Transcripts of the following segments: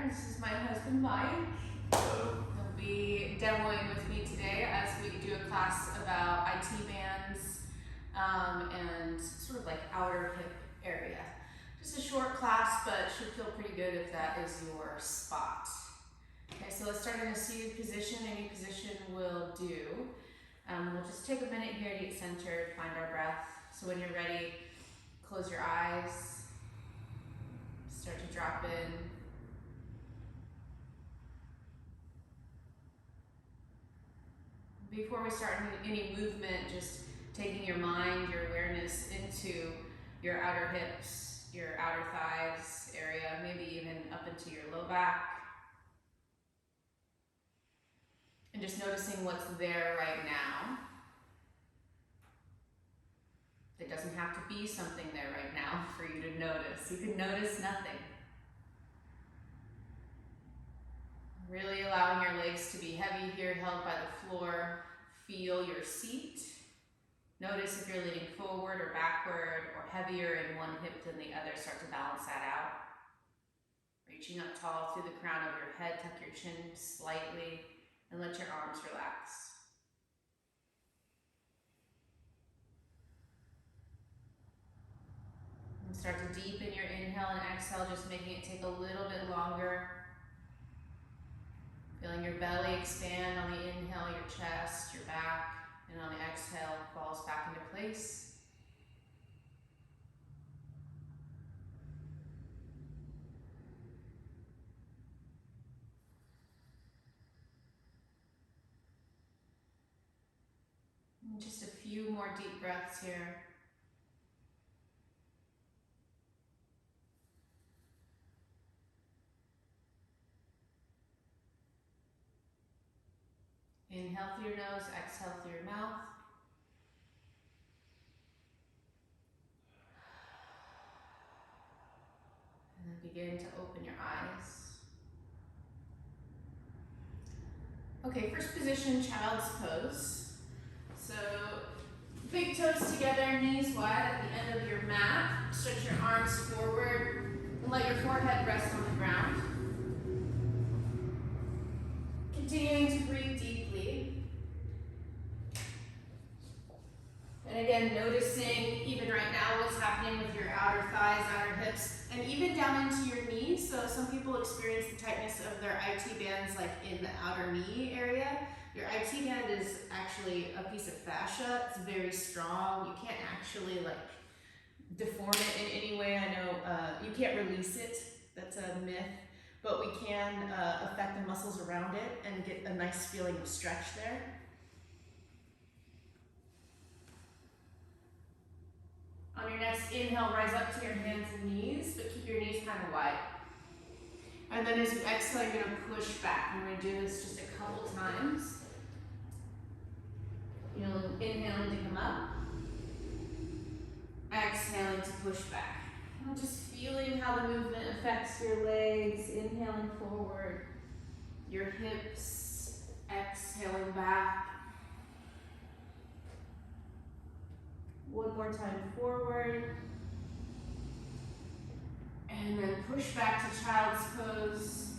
This is my husband, Mike. Hello. He'll be demoing with me today as we do a class about IT bands and sort of like outer hip area. Just a short class, but should feel pretty good if that is your spot. Okay, so let's start in a seated position. Any position will do. We'll just take a minute here to get centered, find our breath. So when you're ready, close your eyes, start to drop in. Before we start any movement, just taking your mind, your awareness into your outer hips, your outer thighs area, maybe even up into your low back. And just noticing what's there right now. It doesn't have to be something there right now for you to notice. You can notice nothing. Really allowing your legs to be heavy here, held by the floor. Feel your seat. Notice if you're leaning forward or backward or heavier in one hip than the other. Start to balance that out. Reaching up tall through the crown of your head. Tuck your chin slightly and let your arms relax. And start to deepen your inhale and exhale, just making it take a little bit longer. Feeling your belly expand on the inhale, your chest, your back, and on the exhale, falls back into place. And just a few more deep breaths here. Inhale through your nose, exhale through your mouth. And then begin to open your eyes. Okay, first position, child's pose. So, big toes together, knees wide at the end of your mat. Stretch your arms forward and let your forehead rest on the ground. Continuing to breathe deeply. And again, noticing even right now what's happening with your outer thighs, outer hips, and even down into your knees. So some people experience the tightness of their IT bands like in the outer knee area. Your IT band is actually a piece of fascia. It's very strong. You can't actually like deform it in any way. I know you can't release it. That's a myth. But we can affect the muscles around it and get a nice feeling of stretch there. On your next inhale, rise up to your hands and knees, but keep your knees kind of wide. And then as you exhale, you're going to push back. I'm going to do this just a couple times. You'll inhaling to come up, exhaling to push back. And just feeling how the movement affects your legs, inhaling forward, your hips, exhaling back. One more time forward. And then push back to child's pose.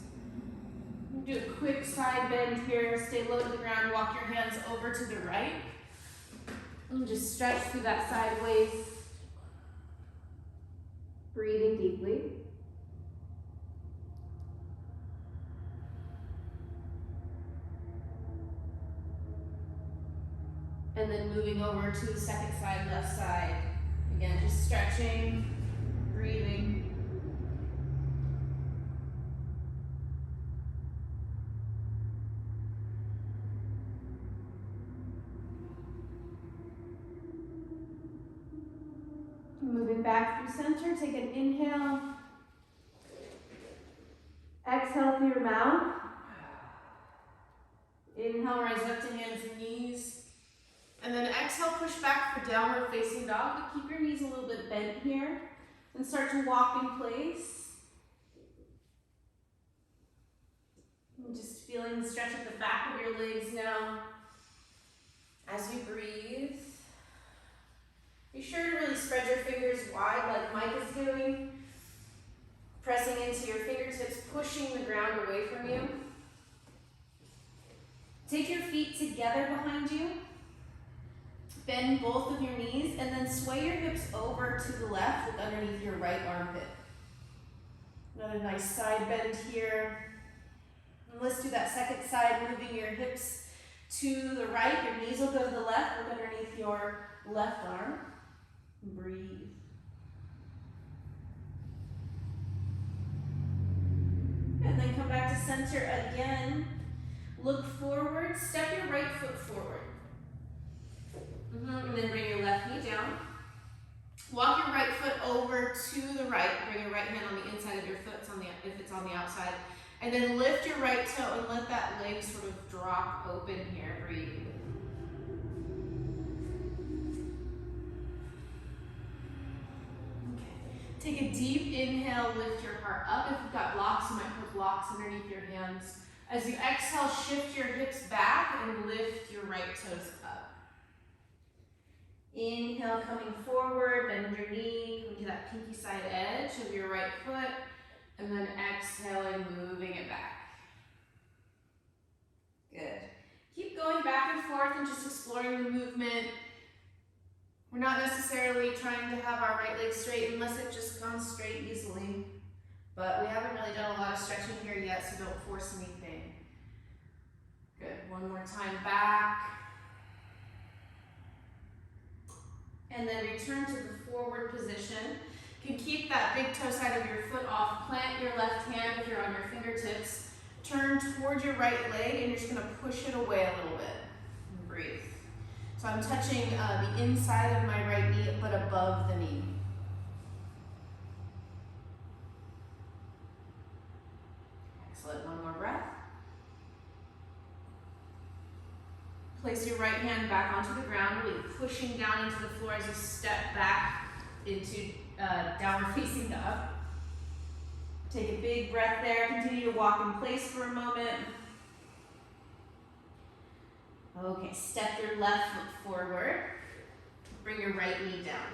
Do a quick side bend here. Stay low to the ground. Walk your hands over to the right. And just stretch through that side waist. Breathing deeply. And then moving over to the second side, left side. Again, just stretching, breathing. Moving back through center, take an inhale. Exhale through your mouth. Inhale, rise up to hands and knees. And then exhale, push back for downward facing dog. But keep your knees a little bit bent here. And start to walk in place. And just feeling the stretch at the back of your legs now. As you breathe. Be sure to really spread your fingers wide like Mike is doing. Pressing into your fingertips, pushing the ground together behind you. Bend both of your knees and then sway your hips over to the left with underneath your right armpit. Another nice side bend here. And let's do that second side, moving your hips to the right. Your knees will go to the left, look underneath your left arm. Breathe. And then come back to center again. Look forward, step your right foot forward. And then bring your left knee down. Walk your right foot over to the right. Bring your right hand on the inside of your foot if it's on the outside. And then lift your right toe and let that leg sort of drop open here. Breathe. Okay. Take a deep inhale, lift your heart up. If you've got blocks, you might put blocks underneath your hands. As you exhale, shift your hips back and lift your right toes up. Inhale, coming forward, bend your knee, come to that pinky side edge of your right foot, and then exhaling, moving it back. Good. Keep going back and forth and just exploring the movement. We're not necessarily trying to have our right leg straight unless it just comes straight easily. But we haven't really done a lot of stretching here yet, so don't force anything. Good. One more time back. And then return to the forward position. You can keep that big toe side of your foot off. Plant your left hand if you're on your fingertips. Turn toward your right leg and you're just going to push it away a little bit. And breathe. So I'm touching the inside of my right knee but above the knee. Excellent. One more breath. Place your right hand back onto the ground, really pushing down into the floor as you step back into downward facing dog. Take a big breath there. Continue to walk in place for a moment. Okay, step your left foot forward. Bring your right knee down.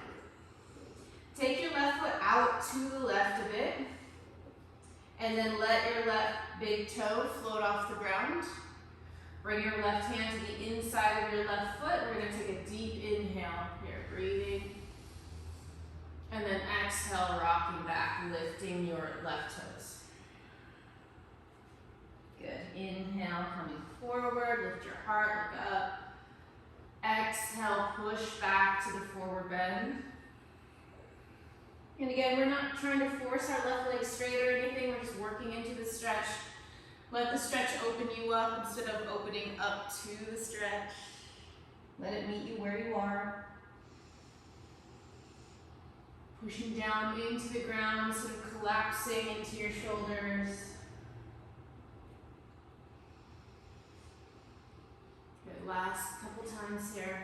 Take your left foot out to the left a bit. And then let your left big toe float off the ground. Bring your left hand to the inside of your left foot. We're going to take a deep inhale here, breathing. And then exhale, rocking back, lifting your left toes. Good. Inhale, coming forward, lift your heart, look up. Exhale, push back to the forward bend. And again, we're not trying to force our left leg straight or anything. We're just working into the stretch. Let the stretch open you up instead of opening up to the stretch. Let it meet you where you are. Pushing down into the ground, sort of collapsing into your shoulders. Good, last couple times here.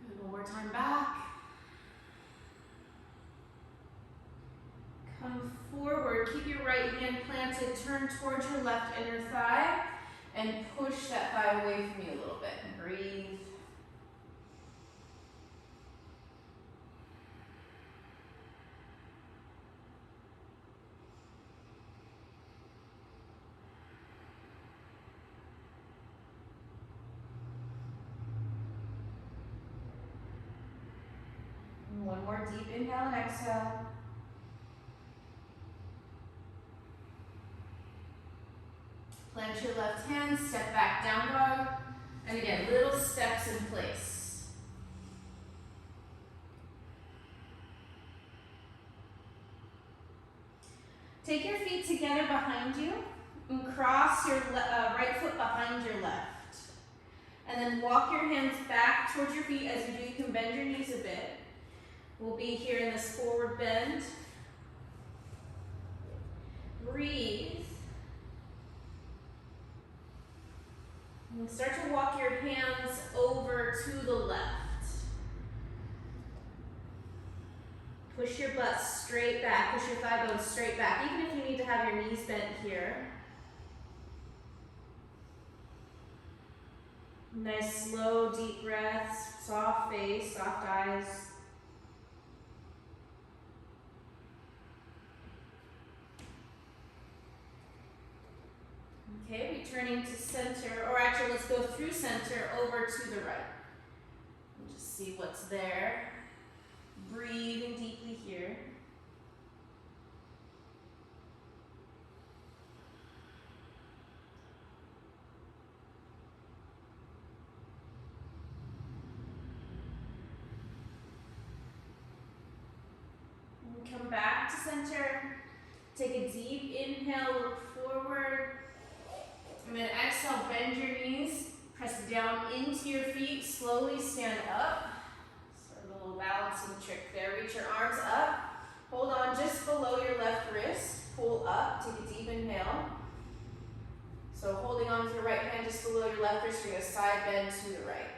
Good, one more time back. Come forward, keep your right hand planted, turn towards your left inner thigh, and push that thigh away from you a little bit. And breathe. And one more deep inhale and exhale. Plant your left hand, step back, down dog. And again, little steps in place. Take your feet together behind you and cross your right foot behind your left. And then walk your hands back towards your feet. As you do, you can bend your knees a bit. We'll be here in this forward bend. Breathe. And start to walk your hands over to the left. Push your butt straight back. Push your thigh bones straight back, even if you need to have your knees bent here. Nice, slow, deep breaths. Soft face, soft eyes. Okay, returning to center, or actually let's go through center over to the right. And just see what's there. Breathing deeply here. And come back to center. Take a deep inhale, look forward. And then exhale, bend your knees. Press down into your feet. Slowly stand up. Sort of a little balancing trick there. Reach your arms up. Hold on just below your left wrist. Pull up. Take a deep inhale. So holding on to the right hand just below your left wrist, you're going to side bend to the right.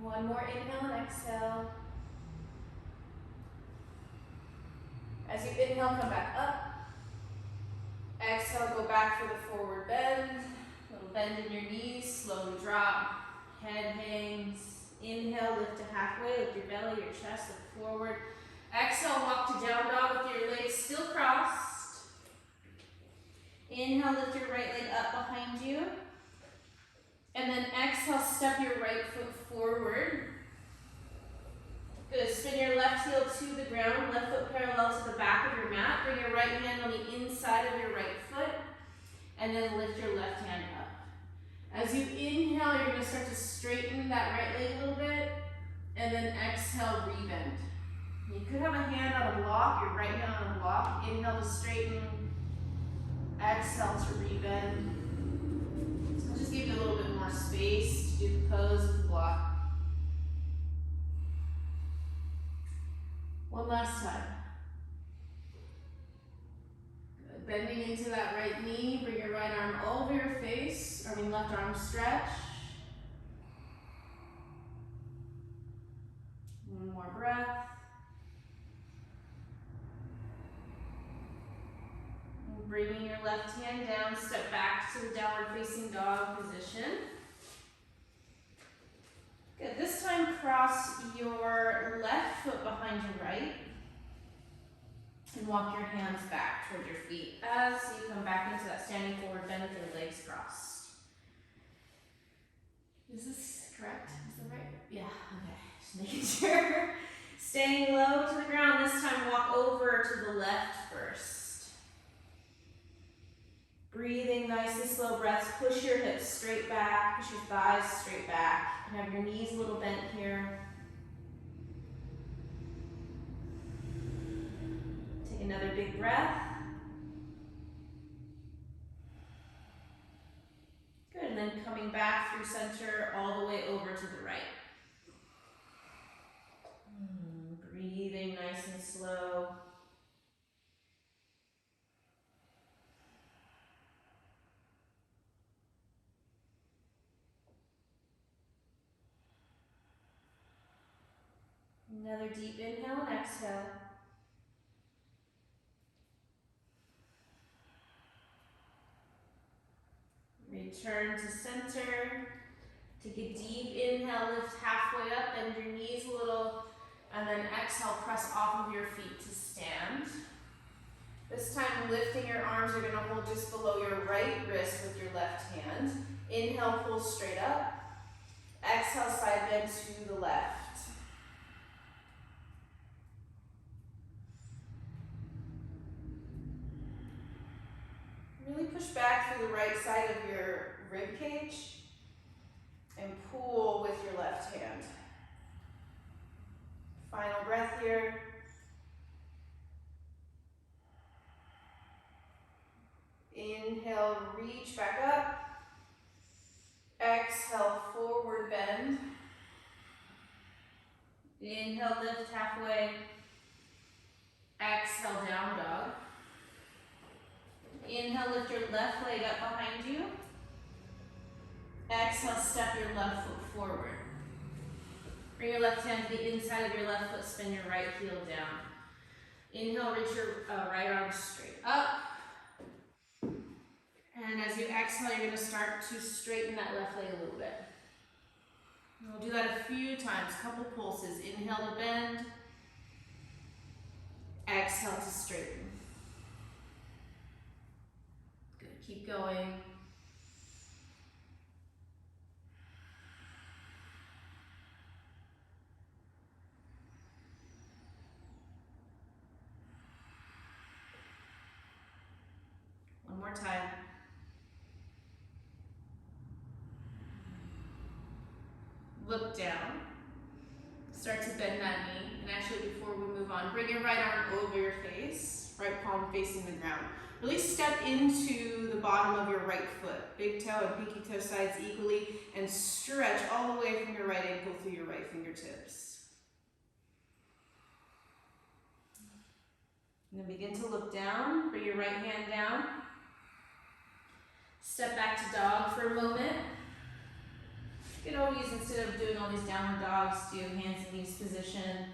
One more inhale and exhale. As you inhale, come back up. Exhale, go back for the forward bend. Little bend in your knees, slowly drop. Head hangs. Inhale, lift to halfway, lift your belly, your chest, look forward. Exhale, walk to down dog with your legs still crossed. Inhale, lift your right leg up behind you. And then exhale, step your right foot forward. Good, spin your left heel to the ground, left foot parallel to the back of your mat. Bring your right hand on the inside of your right foot. And then lift your left hand up. As you inhale, you're going to start to straighten that right leg a little bit. And then exhale, rebend. You could have a hand on a block, your right hand on a block. Inhale to straighten. Exhale to rebend. I'll just give you a little bit more space to do the pose with the block. One last time. Good. Bending into that right knee, bring your right arm over your face, left arm stretch. One more breath. Bringing your left hand down, step back to the downward facing dog position. Good, this time cross your left foot behind your right and walk your hands back toward your feet as you come back into that standing forward bend with your legs crossed. Is this correct? Is that right? Yeah, okay, just making sure. Staying low to the ground, this time walk over to the left first. Breathing nice and slow breaths. Push your hips straight back, push your thighs straight back. And have your knees a little bent here. Take another big breath. Good, and then coming back through center all the way over to the right. Breathing nice and slow. Another deep inhale and exhale. Return to center. Take a deep inhale, lift halfway up, bend your knees a little, and then exhale, press off of your feet to stand. This time, lifting your arms, you're gonna hold just below your right wrist with your left hand. Inhale, pull straight up. Exhale, side bend to the left. Really push back through the right side of your rib cage and pull with your left hand. Final breath here. Inhale, reach back up. Exhale, forward bend. Inhale, lift halfway. Exhale, down dog. Inhale, lift your left leg up behind you. Exhale, step your left foot forward. Bring your left hand to the inside of your left foot, spin your right heel down. Inhale, reach your right arm straight up. And as you exhale, you're going to start to straighten that left leg a little bit. We'll do that a few times, couple pulses. Inhale to bend, exhale to straighten. Good, keep going. One more time. Look down. Start to bend that knee. And actually, before we move on, bring your right arm over your face, right palm facing the ground. Really step into the bottom of your right foot. Big toe and pinky toe sides equally, and stretch all the way from your right ankle through your right fingertips. And then begin to look down. Bring your right hand down. Step back to dog for a moment. You can always, instead of doing all these downward dogs, do hands and knees position,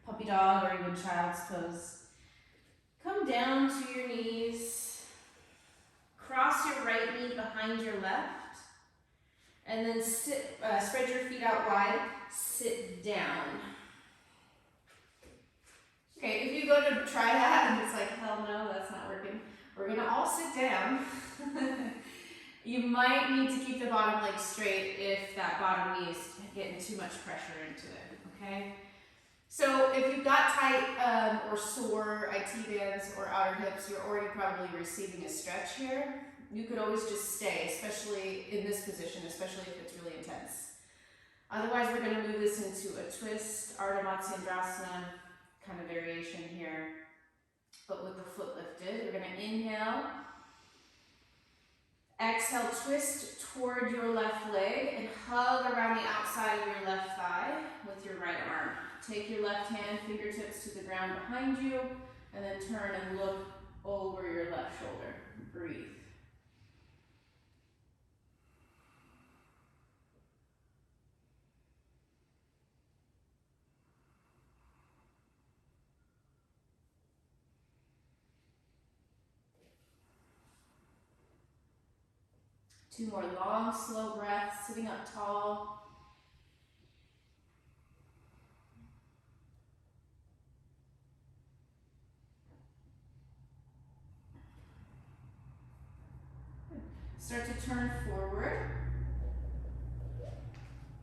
puppy dog, or even child's pose. Come down to your knees, cross your right knee behind your left, and then sit, spread your feet out wide, sit down. Okay, if you go to try that and it's like, hell no, that's not working, we're gonna all sit down. You might need to keep the bottom leg straight if that bottom knee is getting too much pressure into it, okay? So if you've got tight or sore IT bands or outer hips, you're already probably receiving a stretch here. You could always just stay, especially in this position, especially if it's really intense. Otherwise, we're gonna move this into a twist, Ardha Matsyendrasana kind of variation here, but with the foot lifted. We're gonna inhale. Exhale, twist toward your left leg and hug around the outside of your left thigh with your right arm. Take your left hand, fingertips to the ground behind you, and then turn and look over your left shoulder. Breathe. Two more long, slow breaths, sitting up tall. Start to turn forward.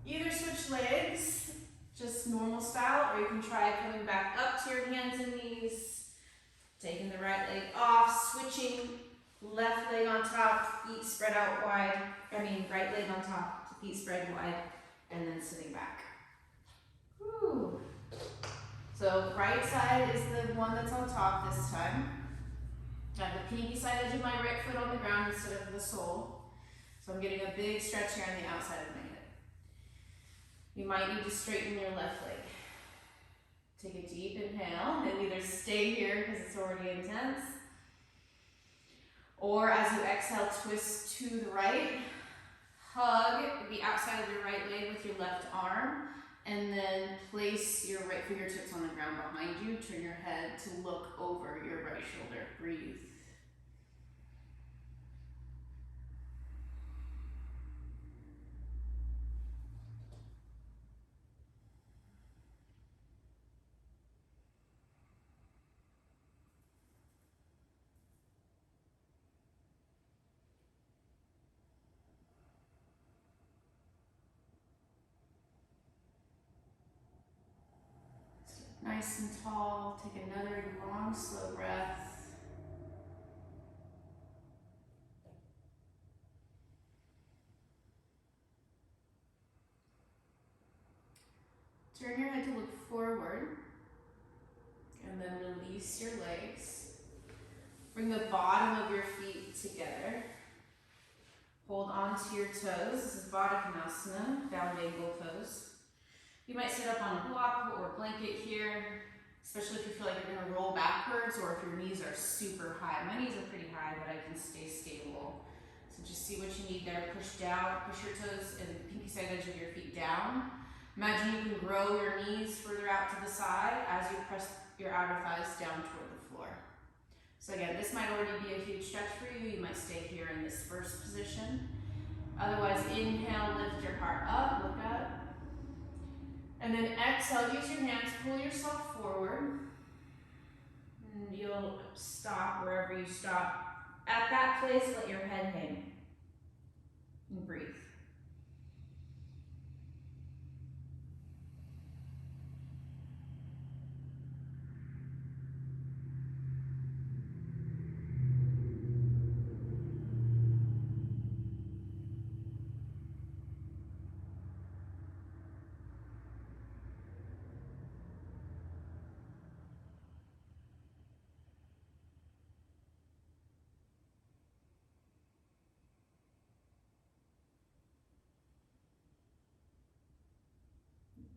Either switch legs, just normal style, or you can try coming back up to your hands and knees, taking the right leg off, switching left leg on top, feet spread out wide. Right leg on top, feet spread wide, and then sitting back. Whew. So right side is the one that's on top this time. I have the pinky side edge of my right foot on the ground instead of the sole. So I'm getting a big stretch here on the outside of my hip. You might need to straighten your left leg. Take a deep inhale and either stay here because it's already intense, or as you exhale, twist to the right, hug the outside of your right leg with your left arm, and then place your right fingertips on the ground behind you. Turn your head to look over your right shoulder. Breathe. Nice and tall. Take another long, slow breath. Turn your head to look forward, and then release your legs. Bring the bottom of your feet together. Hold on to your toes. This is Baddha Konasana, bound ankle pose. You might sit up on a block or blanket here, especially if you feel like you're going to roll backwards or if your knees are super high. My knees are pretty high, but I can stay stable. So just see what you need there. Push down, push your toes and the pinky side edge of your feet down. Imagine you can grow your knees further out to the side as you press your outer thighs down toward the floor. So again, this might already be a huge stretch for you. You might stay here in this first position. Otherwise, inhale, lift your heart up, look up. And then exhale, use your hands, pull yourself forward. And you'll stop wherever you stop. At that place, let your head hang. And breathe.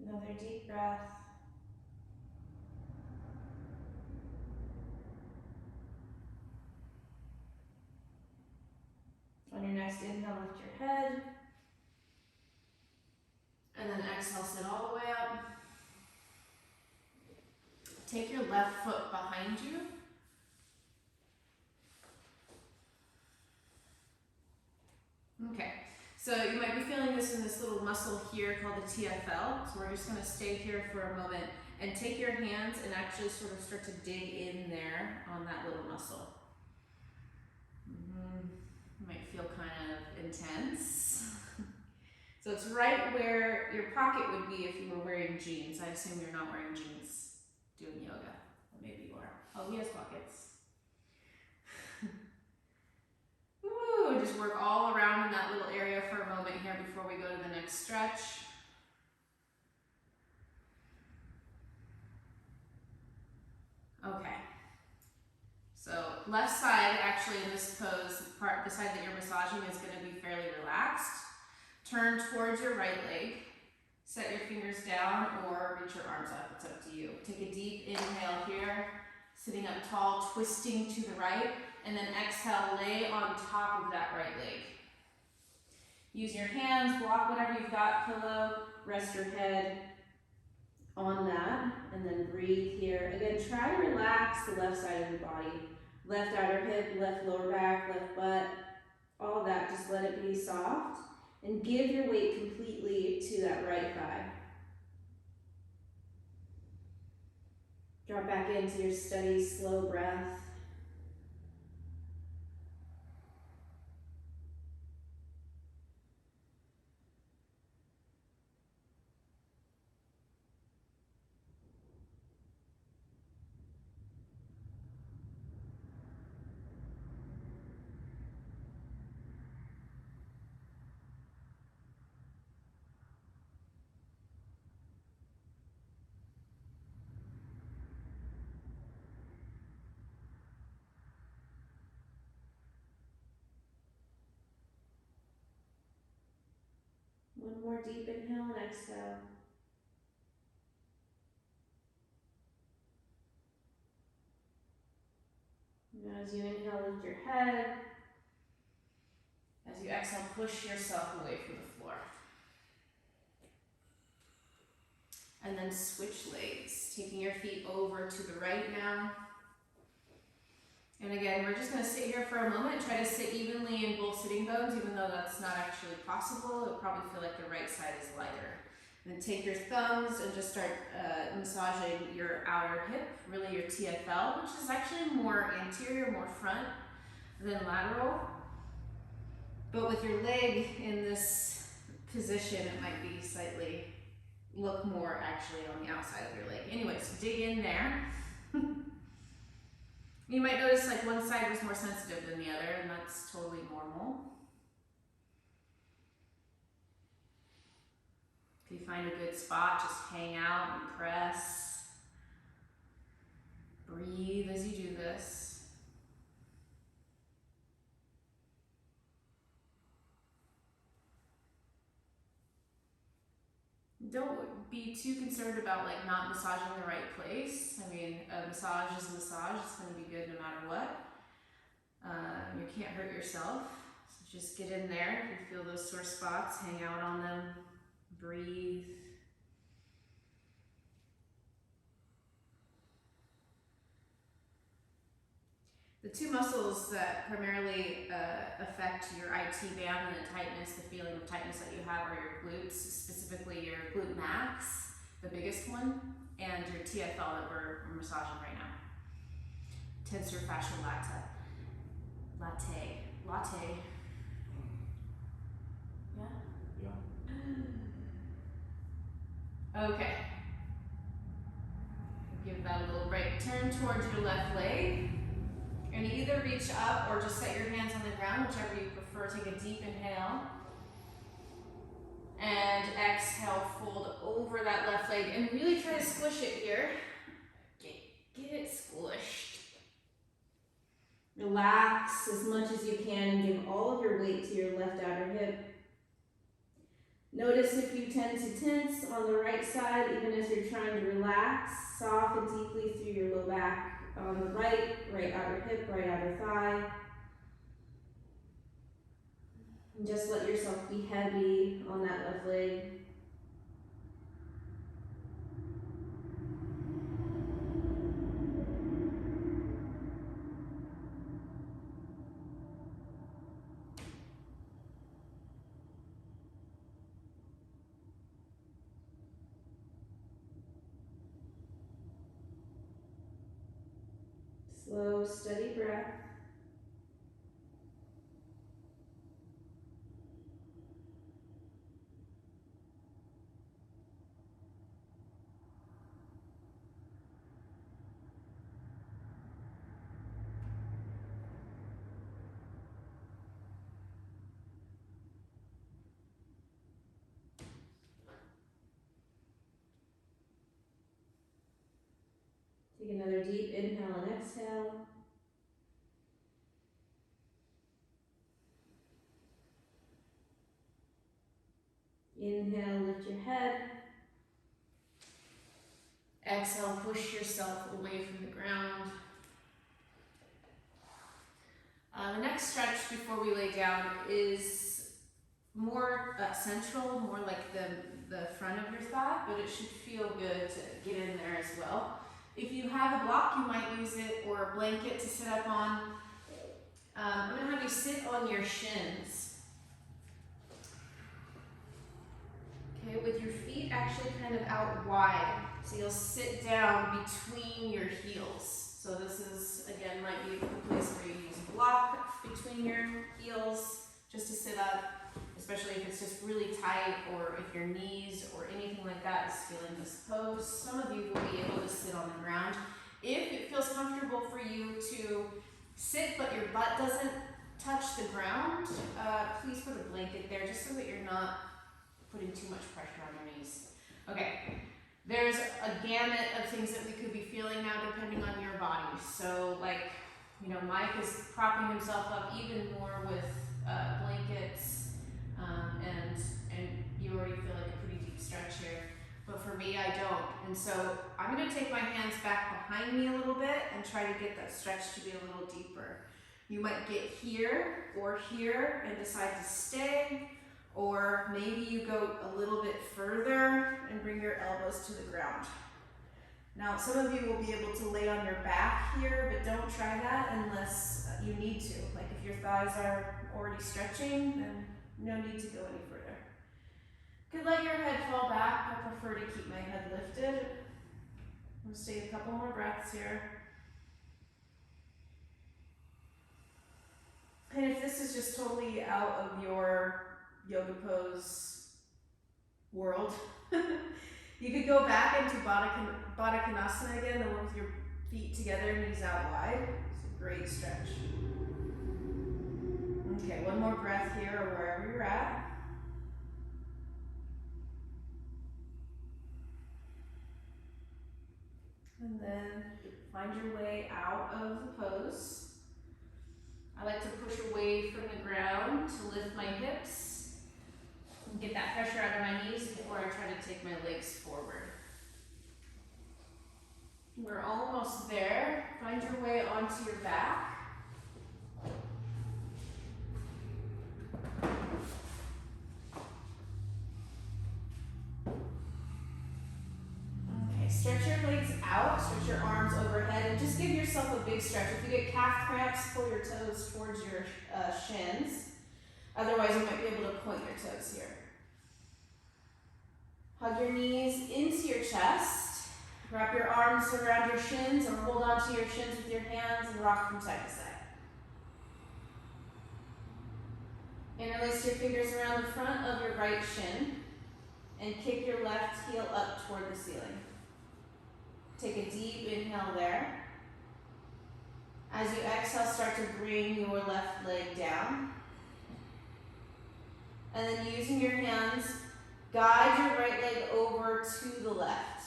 Another deep breath. On your next inhale, lift your head. And then exhale, sit all the way up. Take your left foot behind you. Okay, so you might be feeling this in this little muscle here called the TFL. So we're just gonna stay here for a moment and take your hands and actually sort of start to dig in there on that little muscle. You might feel kind of intense. So it's right where your pocket would be if you were wearing jeans. I assume you're not wearing jeans doing yoga. Or maybe you are. Oh, he has pockets. Ooh, just work all around in that little area for a moment here before we go to the next stretch. Okay. So left side, actually in this pose, the side that you're massaging is going to be fairly relaxed. Turn towards your right leg. Set your fingers down or reach your arms up. It's up to you. Take a deep inhale here. Sitting up tall, twisting to the right. And then exhale, lay on top of that right leg. Use your hands, block whatever you've got, pillow, rest your head on that, and then breathe here. Again, try to relax the left side of the body. Left outer hip, left lower back, left butt, all that, just let it be soft. And give your weight completely to that right thigh. Drop back into your steady, slow breath. One more deep inhale and exhale. Now as you inhale, lift your head. As you exhale, push yourself away from the floor. And then switch legs, taking your feet over to the right now. And again, we're just going to sit here for a moment, try to sit evenly in both sitting bones, even though that's not actually possible. It'll probably feel like the right side is lighter. And then take your thumbs and just start massaging your outer hip, really your TFL, which is actually more anterior, more front than lateral. But with your leg in this position, it might be slightly, look more actually on the outside of your leg. Anyways, dig in there. You might notice like one side was more sensitive than the other, and that's totally normal. If you find a good spot, just hang out and press. Breathe as you do this. Don't be too concerned about like not massaging the right place. I mean, a massage is a massage. It's going to be good no matter what. You can't hurt yourself. So just get in there. If you feel those sore spots, hang out on them. Breathe. The two muscles that primarily affect your IT band and the tightness, the feeling of tightness that you have, are your glutes, specifically your glute max the biggest one, and your TFL that we're massaging right now. Tensor fascial latte. Yeah? Yeah. Okay. Give that a little break. Turn towards your left leg. And either reach up or just set your hands on the ground, whichever you prefer. Take a deep inhale. And exhale, fold over that left leg. And really try to squish it here. Get it squished. Relax as much as you can and give all of your weight to your left outer hip. Notice if you tend to tense on the right side, even as you're trying to relax. Soften deeply through your low back on the right outer hip, right outer thigh. And just let yourself be heavy on that left leg. Slow, steady breath. Take another deep inhale and exhale. Inhale, lift your head. Exhale, push yourself away from the ground. The next stretch before we lay down is more central, more like the front of your thigh, but it should feel good to get in there as well. If you have a block, you might use it, or a blanket to sit up on. I'm going to have you sit on your shins. Okay, with your feet actually kind of out wide. So you'll sit down between your heels. So this is, again, might be a place where you use a block between your heels just to sit up, especially if it's just really tight or if your knees or anything like that is feeling this pose. Some of you will be able to sit on the ground. If it feels comfortable for you to sit but your butt doesn't touch the ground, please put a blanket there just so that you're not putting too much pressure on your knees. Okay, there's a gamut of things that we could be feeling now depending on your body. So like, you know, Mike is propping himself up even more with blankets, and you already feel like a pretty deep stretch here. But for me, I don't. And so I'm gonna take my hands back behind me a little bit and try to get that stretch to be a little deeper. You might get here or here and decide to stay, or maybe you go a little bit further and bring your elbows to the ground. Now, some of you will be able to lay on your back here, but don't try that unless you need to. Like if your thighs are already stretching, then no need to go any further. Could let your head fall back. I prefer to keep my head lifted. We'll stay a couple more breaths here. And if this is just totally out of your yoga pose world, you could go back into Baddha Konasana again, the one with your feet together, knees out wide. It's a great stretch. Okay, one more breath here or wherever you're at. And then find your way out of the pose. I like to push away from the ground to lift my hips and get that pressure out of my knees before I try to take my legs forward. We're almost there. Find your way onto your back. Okay, stretch your legs out, stretch your arms overhead, and just give yourself a big stretch. If you get calf cramps, pull your toes towards your shins. Otherwise, you might be able to point your toes here. Hug your knees into your chest. Wrap your arms around your shins or hold onto your shins with your hands and rock from side to side. Interlace your fingers around the front of your right shin and kick your left heel up toward the ceiling. Take a deep inhale there. As you exhale, start to bring your left leg down. And then using your hands, guide your right leg over to the left.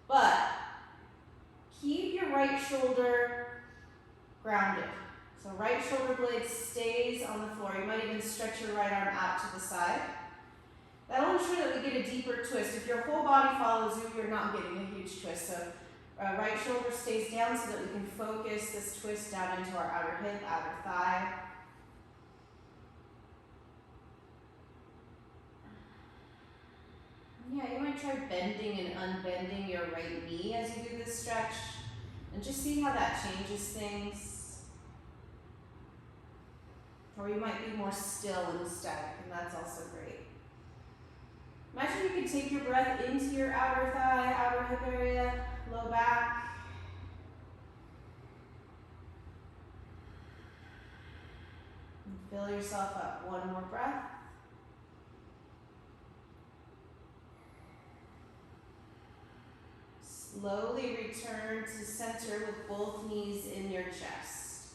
But keep your right shoulder grounded. So right shoulder blade stays on the floor. You might even stretch your right arm out to the side. That'll ensure that we get a deeper twist. If your whole body follows you, you're not getting a huge twist. So right shoulder stays down so that we can focus this twist down into our outer hip, outer thigh. Yeah, you might try bending and unbending your right knee as you do this stretch, and just see how that changes things. Or you might be more still and static, and that's also great. Imagine you could take your breath into your outer thigh, outer hip area, low back. And fill yourself up. One more breath. Slowly return to center with both knees in your chest.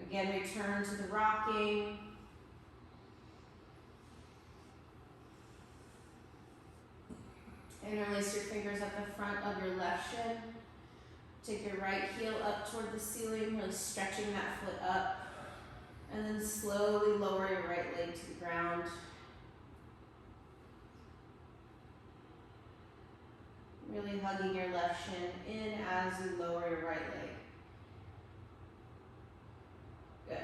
Again, return to the rocking. Interlace your fingers at the front of your left shin. Take your right heel up toward the ceiling, really stretching that foot up. And then slowly lower your right leg to the ground. Really hugging your left shin in as you lower your right leg. Good.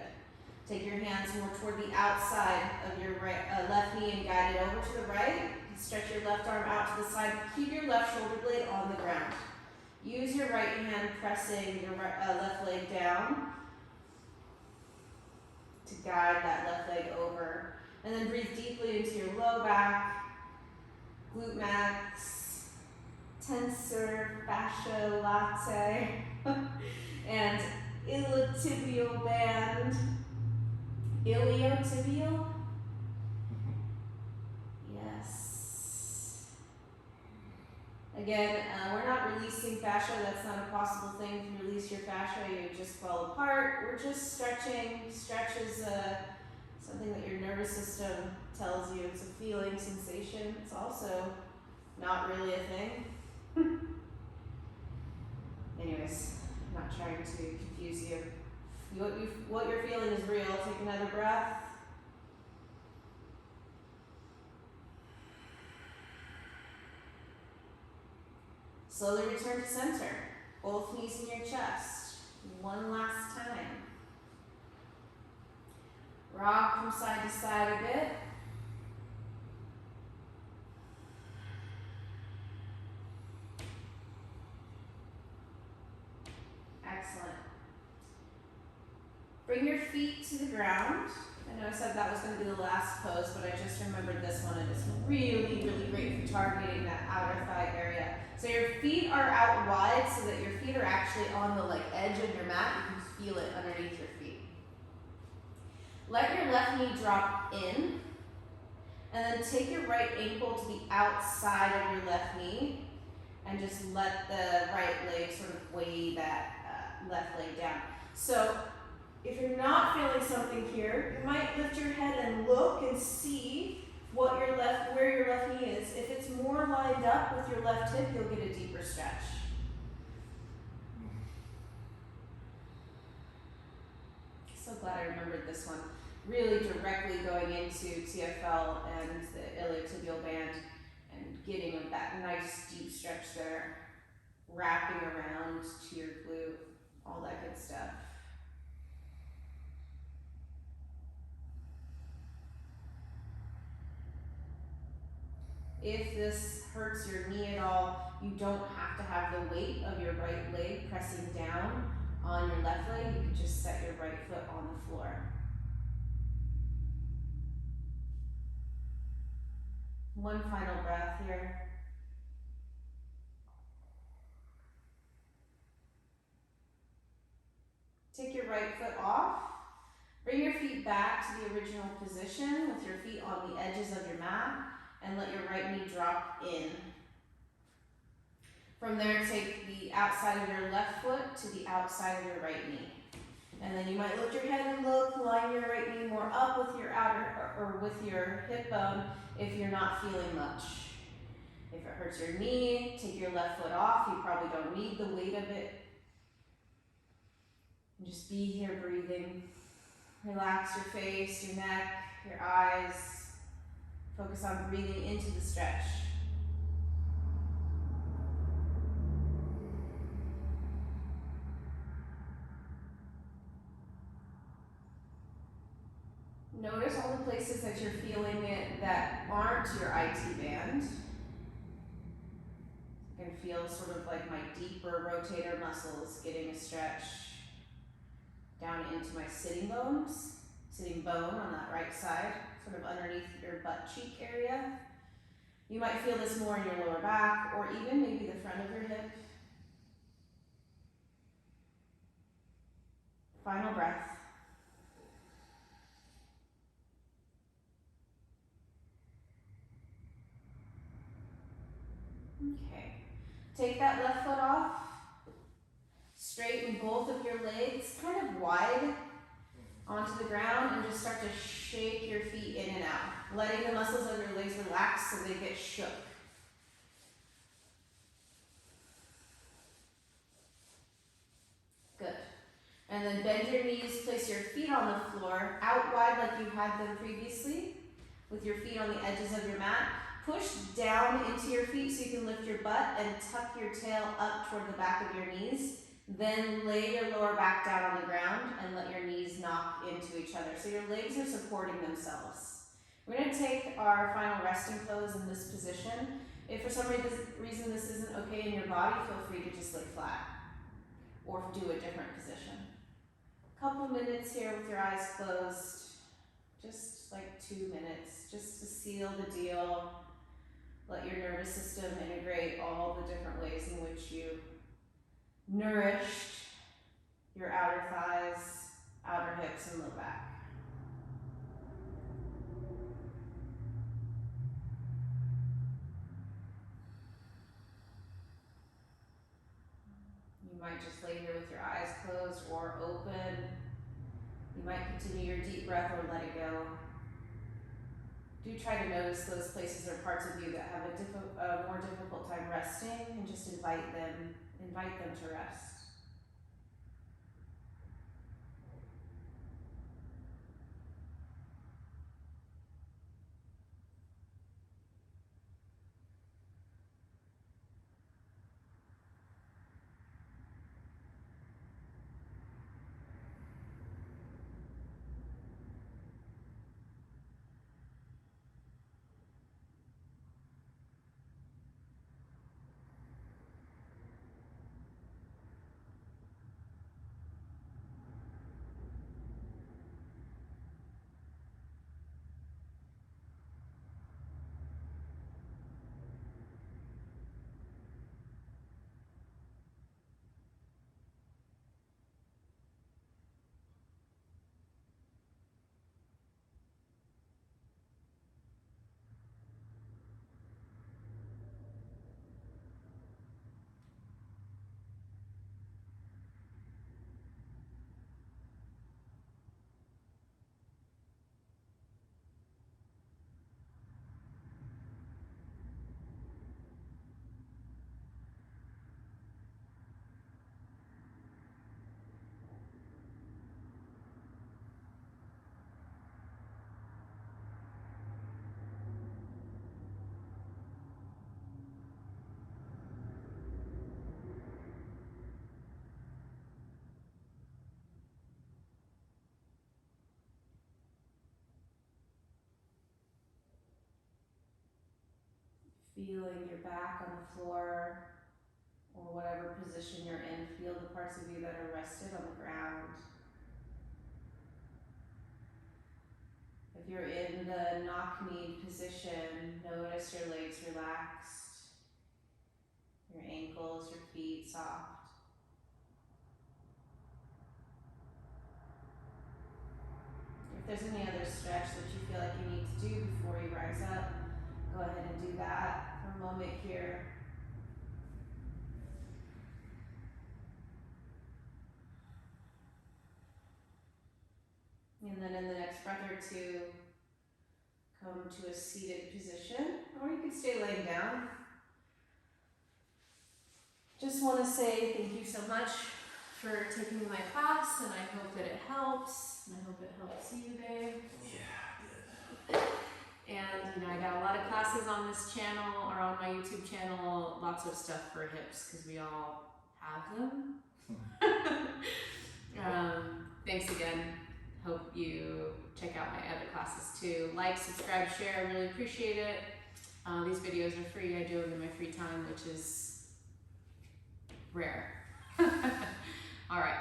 Take your hands more toward the outside of your left knee and guide it over to the right. Stretch your left arm out to the side. Keep your left shoulder blade on the ground. Use your right hand pressing your left leg down to guide that left leg over. And then breathe deeply into your low back, glute max, tensor, fascia, latte, and iliotibial band. Iliotibial? Yes. Again, we're not releasing fascia. That's not a possible thing. If you release your fascia, you just fall apart. We're just stretching. Stretch is something that your nervous system tells you. It's a feeling, sensation. It's also not really a thing. Anyways, I'm not trying to confuse you. What you're feeling is real. Take another breath. Slowly return to center. Both knees in your chest. One last time. Rock from side to side a bit. Excellent. Bring your feet to the ground. I know I said that was going to be the last pose, but I just remembered this one, and it's really, really great for targeting that outer thigh area. So your feet are out wide so that your feet are actually on the edge of your mat. You can feel it underneath your feet. Let your left knee drop in, and then take your right ankle to the outside of your left knee, and just let the right leg sort of weigh that left leg down. So if you're not feeling something here, you might lift your head and look and see where your left knee is. If it's more lined up with your left hip, you'll get a deeper stretch. So glad I remembered this one. Really directly going into TFL and the iliotibial band and getting that nice deep stretch there, wrapping around to your glute, all that good stuff. If this hurts your knee at all, you don't have to have the weight of your right leg pressing down on your left leg. You can just set your right foot on the floor. One final breath here. Take your right foot off. Bring your feet back to the original position with your feet on the edges of your mat, and let your right knee drop in. From there, take the outside of your left foot to the outside of your right knee. And then you might lift your head and look, line your right knee more up with your outer or with your hip bone if you're not feeling much. If it hurts your knee, take your left foot off. You probably don't need the weight of it. And just be here breathing. Relax your face, your neck, your eyes. Focus on breathing into the stretch. Notice all the places that you're feeling it that aren't your IT band. I can feel sort of like my deeper rotator muscles getting a stretch down into my sitting bone on that right side, sort of underneath your butt cheek area. You might feel this more in your lower back or even maybe the front of your hip. Final breath. Okay. Take that left foot off. Straighten both of your legs kind of wide onto the ground and just start to shake your feet in and out, letting the muscles of your legs relax so they get shook. Good. And then bend your knees, place your feet on the floor, out wide like you had them previously, with your feet on the edges of your mat. Push down into your feet so you can lift your butt and tuck your tail up toward the back of your knees. Then lay your lower back down on the ground and let your knees knock into each other. So your legs are supporting themselves. We're going to take our final resting pose in this position. If for some reason this isn't okay in your body, feel free to just lay flat or do a different position. Couple minutes here with your eyes closed, just like 2 minutes, just to seal the deal. Let your nervous system integrate all the different ways in which you nourished your outer thighs, outer hips, and low back. You might just lay here with your eyes closed or open. You might continue your deep breath or let it go. Do try to notice those places or parts of you that have a more difficult time resting, and just invite them to rest. Feeling your back on the floor or whatever position you're in. Feel the parts of you that are rested on the ground. If you're in the knock-knee position, notice your legs relaxed, your ankles, your feet soft. If there's any other stretch that you feel like you need to do before you rise up, go ahead and do that for a moment here. And then in the next breath or two, come to a seated position, or you could stay laying down. Just want to say thank you so much for taking my class, and I hope that it helps, and I hope it helps you, babe. Yeah, And I got a lot of classes on this channel, or on my YouTube channel, lots of stuff for hips, because we all have them. Thanks again. Hope you check out my other classes too. Like, subscribe, share, I really appreciate it. These videos are free, I do them in my free time, which is rare. All right.